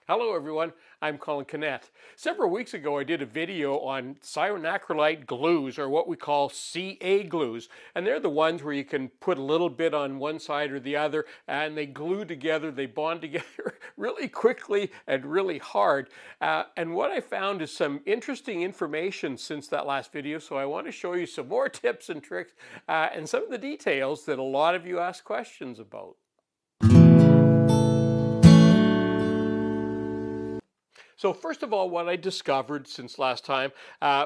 Hello everyone, I'm Colin Canet. Several weeks ago I did a video on cyanoacrylate glues, or what we call CA glues, and they're the ones where you can put a little bit on one side or the other and they glue together, they bond together really quickly and really hard. And what I found is some interesting information since that last video, so I want to show you some more tips and tricks and some of the details that a lot of you ask questions about. So first of all, what I discovered since last time,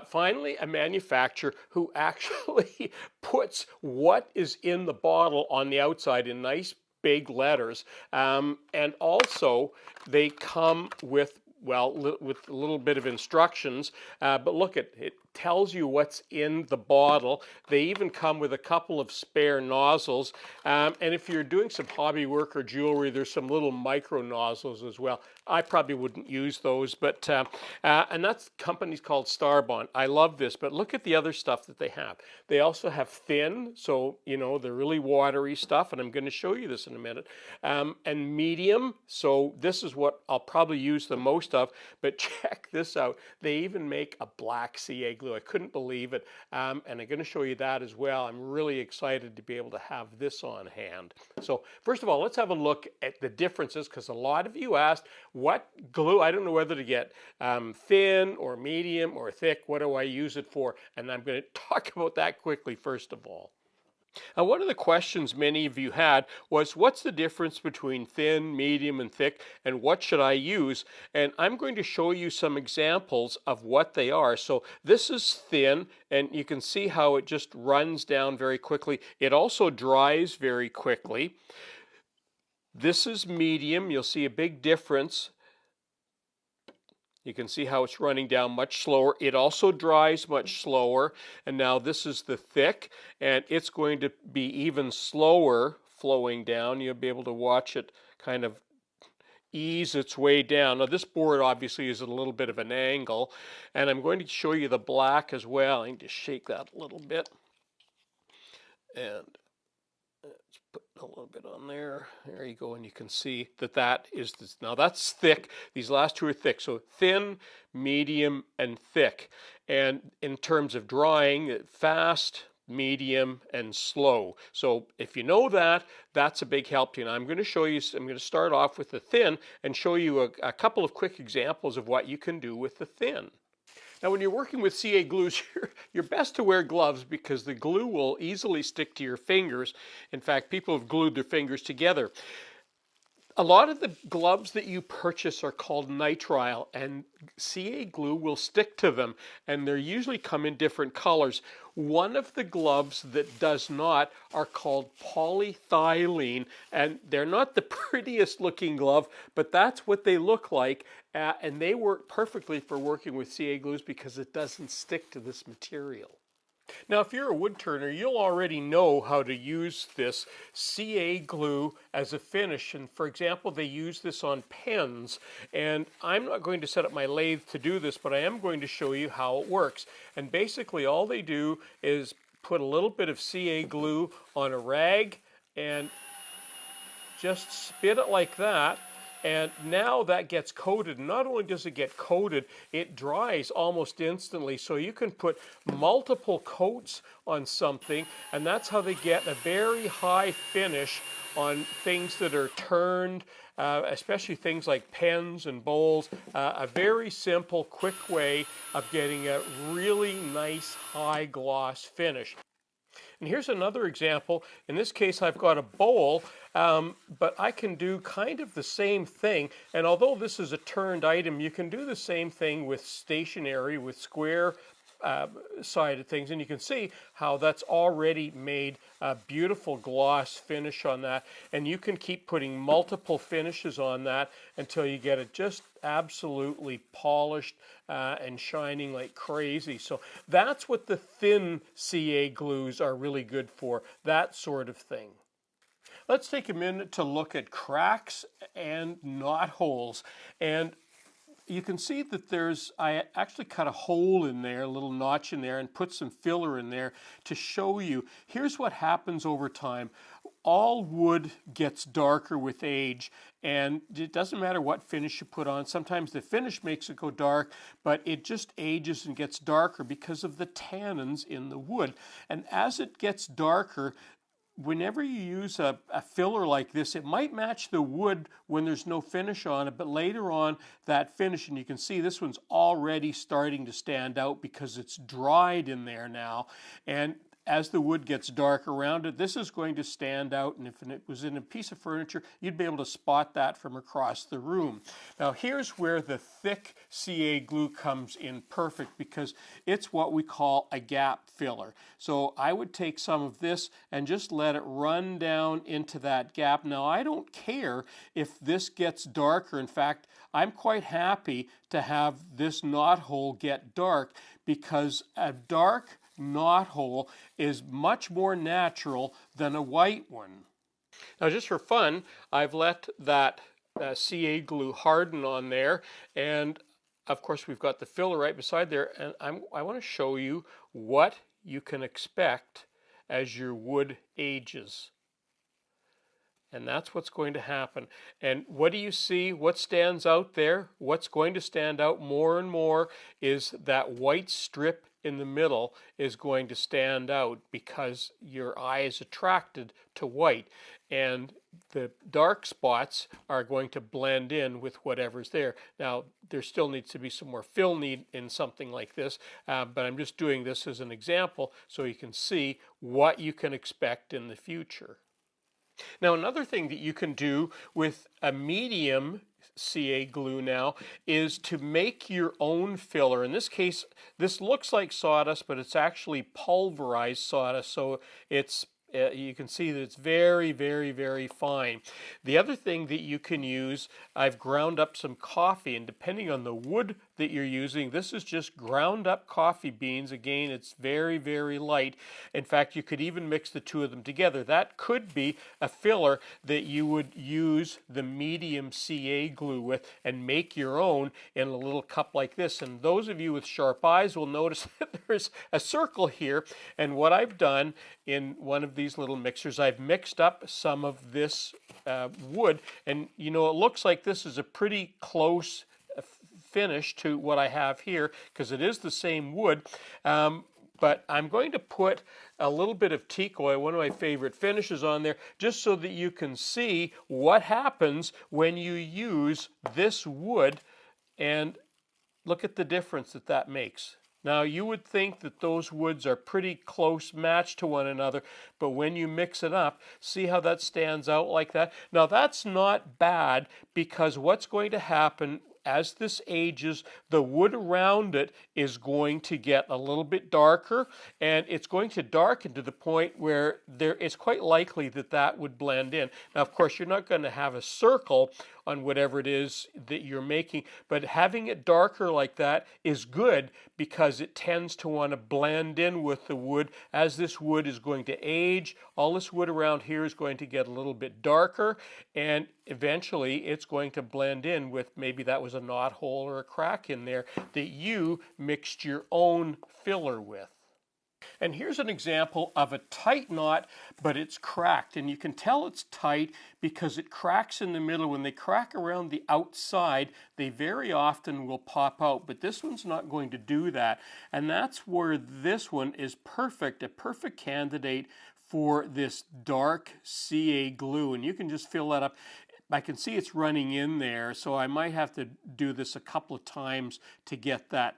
finally a manufacturer who actually puts what is in the bottle on the outside in nice big letters. And also they come with, well, with a little bit of instructions, but look, it tells you what's in the bottle. They even come with a couple of spare nozzles. And if you're doing some hobby work or jewelry, there's some little micro nozzles as well. I probably wouldn't use those, but and that's companies called Starbond. I love this, but look at the other stuff that they have. They also have thin, so you know they're really watery stuff, and I'm going to show you this in a minute. And medium, so this is what I'll probably use the most of. But check this out. They even make a black CA glue. I couldn't believe it, and I'm going to show you that as well. I'm really excited to be able to have this on hand. So first of all, let's have a look at the differences, because a lot of you asked, what glue? I don't know whether to get thin or medium or thick. What do I use it for? And I'm going to talk about that quickly first of all. Now, one of the questions many of you had was, what's the difference between thin, medium, and thick, and what should I use? And I'm going to show you some examples of what they are. So this is thin, and you can see how it just runs down very quickly. It also dries very quickly. This is medium. You'll see a big difference. You can see how it's running down much slower. It also dries much slower. And now this is the thick, and it's going to be even slower flowing down. You'll be able to watch it kind of ease its way down. Now this board obviously is at a little bit of an angle, and I'm going to show you the black as well. I need to shake that a little bit. And let's put a little bit on there. There you go, and you can see that that is this. Now that's thick. These last two are thick. So thin, medium, and thick. And in terms of drying, fast, medium, and slow. So if you know that, that's a big help to you. And I'm going to show you, I'm going to start off with the thin and show you a couple of quick examples of what you can do with the thin. Now, when you're working with CA glues, you're best to wear gloves because the glue will easily stick to your fingers. In fact, people have glued their fingers together. A lot of the gloves that you purchase are called nitrile, and CA glue will stick to them, and they usually come in different colors. One of the gloves that does not are called polyethylene, and they're not the prettiest looking glove, but that's what they look like, and they work perfectly for working with CA glues because it doesn't stick to this material. Now, if you're a wood turner, you'll already know how to use this CA glue as a finish. And for example, they use this on pens. And I'm not going to set up my lathe to do this, but I am going to show you how it works. And basically, all they do is put a little bit of CA glue on a rag and just spit it like that. And now that gets coated. Not only does it get coated, it dries almost instantly. So you can put multiple coats on something, and that's how they get a very high finish on things that are turned, especially things like pens and bowls. A very simple, quick way of getting a really nice high gloss finish. And here's another example. In this case, I've got a bowl, but I can do kind of the same thing. And although this is a turned item, you can do the same thing with stationery, with square sided things, and you can see how that's already made a beautiful gloss finish on that, and you can keep putting multiple finishes on that until you get it just absolutely polished and shining like crazy. So that's what the thin CA glues are really good for, that sort of thing. Let's take a minute to look at cracks and knot holes. And you can see that I actually cut a hole in there, a little notch in there, and put some filler in there to show you. Here's what happens over time. All wood gets darker with age, and it doesn't matter what finish you put on. Sometimes the finish makes it go dark, but it just ages and gets darker because of the tannins in the wood. And as it gets darker, whenever you use a filler like this, it might match the wood when there's no finish on it, but later on that finish, and you can see this one's already starting to stand out because it's dried in there now. And as the wood gets dark around it, this is going to stand out, and if it was in a piece of furniture, you'd be able to spot that from across the room. Now here's where the thick CA glue comes in perfect, because it's what we call a gap filler. So I would take some of this and just let it run down into that gap. Now I don't care if this gets darker. In fact, I'm quite happy to have this knot hole get dark, because a dark knot hole is much more natural than a white one. Now just for fun, I've let that CA glue harden on there, and of course we've got the filler right beside there, and I want to show you what you can expect as your wood ages. And that's what's going to happen. And what do you see? What stands out there? What's going to stand out more and more is that white strip in the middle is going to stand out, because your eye is attracted to white. And the dark spots are going to blend in with whatever's there. Now, there still needs to be some more fill need in something like this, but I'm just doing this as an example so you can see what you can expect in the future. Now, another thing that you can do with a medium CA glue now is to make your own filler. In this case, this looks like sawdust, but it's actually pulverized sawdust, so it's you can see that it's very, very, very fine. The other thing that you can use, I've ground up some coffee, and depending on the wood that you're using, this is just ground up coffee beans. Again, it's very, very light. In fact, you could even mix the two of them together. That could be a filler that you would use the medium CA glue with and make your own in a little cup like this. And those of you with sharp eyes will notice that there's a circle here. And what I've done in one of these little mixers, I've mixed up some of this wood, and you know, it looks like this is a pretty close finish to what I have here, because it is the same wood, but I'm going to put a little bit of teak oil, one of my favorite finishes, on there, just so that you can see what happens when you use this wood, and look at the difference that that makes. Now, you would think that those woods are pretty close matched to one another, but when you mix it up, see how that stands out like that? Now, that's not bad, because what's going to happen as this ages, the wood around it is going to get a little bit darker, and it's going to darken to the point where it's quite likely that that would blend in. Now, of course, you're not going to have a circle on whatever it is that you're making, but having it darker like that is good, because it tends to want to blend in with the wood. As this wood is going to age, all this wood around here is going to get a little bit darker, and eventually it's going to blend in with, maybe that was a knot hole or a crack in there that you mixed your own filler with. And here's an example of a tight knot, but it's cracked. And you can tell it's tight because it cracks in the middle. When they crack around the outside, they very often will pop out. But this one's not going to do that. And that's where this one is perfect, a perfect candidate for this dark CA glue. And you can just fill that up. I can see it's running in there, so I might have to do this a couple of times to get that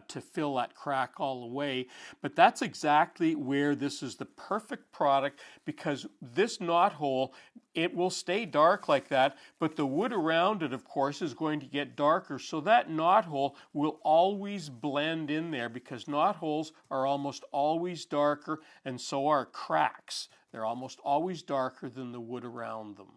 to fill that crack all the way. But that's exactly where this is the perfect product, because this knot hole, it will stay dark like that, but the wood around it, of course, is going to get darker. So that knot hole will always blend in there, because knot holes are almost always darker, and so are cracks. They're almost always darker than the wood around them.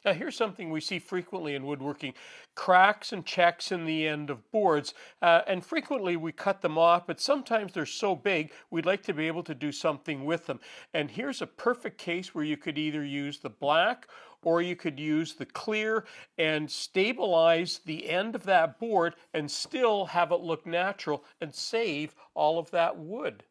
Now, here's something we see frequently in woodworking: cracks and checks in the end of boards. And frequently we cut them off, but sometimes they're so big we'd like to be able to do something with them. And here's a perfect case where you could either use the black or you could use the clear and stabilize the end of that board and still have it look natural and save all of that wood.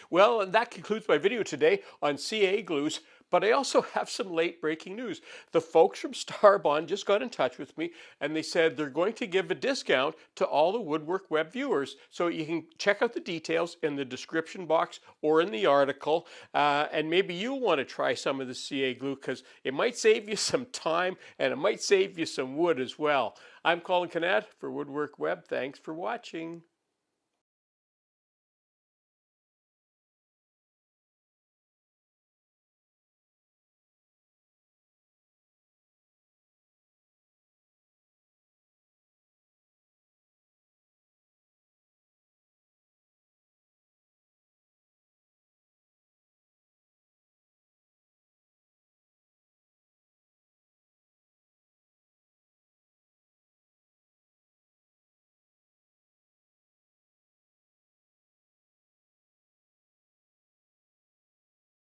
Well, and that concludes my video today on CA glues, but I also have some late breaking news. The folks from Starbond just got in touch with me and they said they're going to give a discount to all the Woodwork Web viewers. So you can check out the details in the description box or in the article. And maybe you'll want to try some of the CA glue because it might save you some time and it might save you some wood as well. I'm Colin Canad for Woodwork Web. Thanks for watching.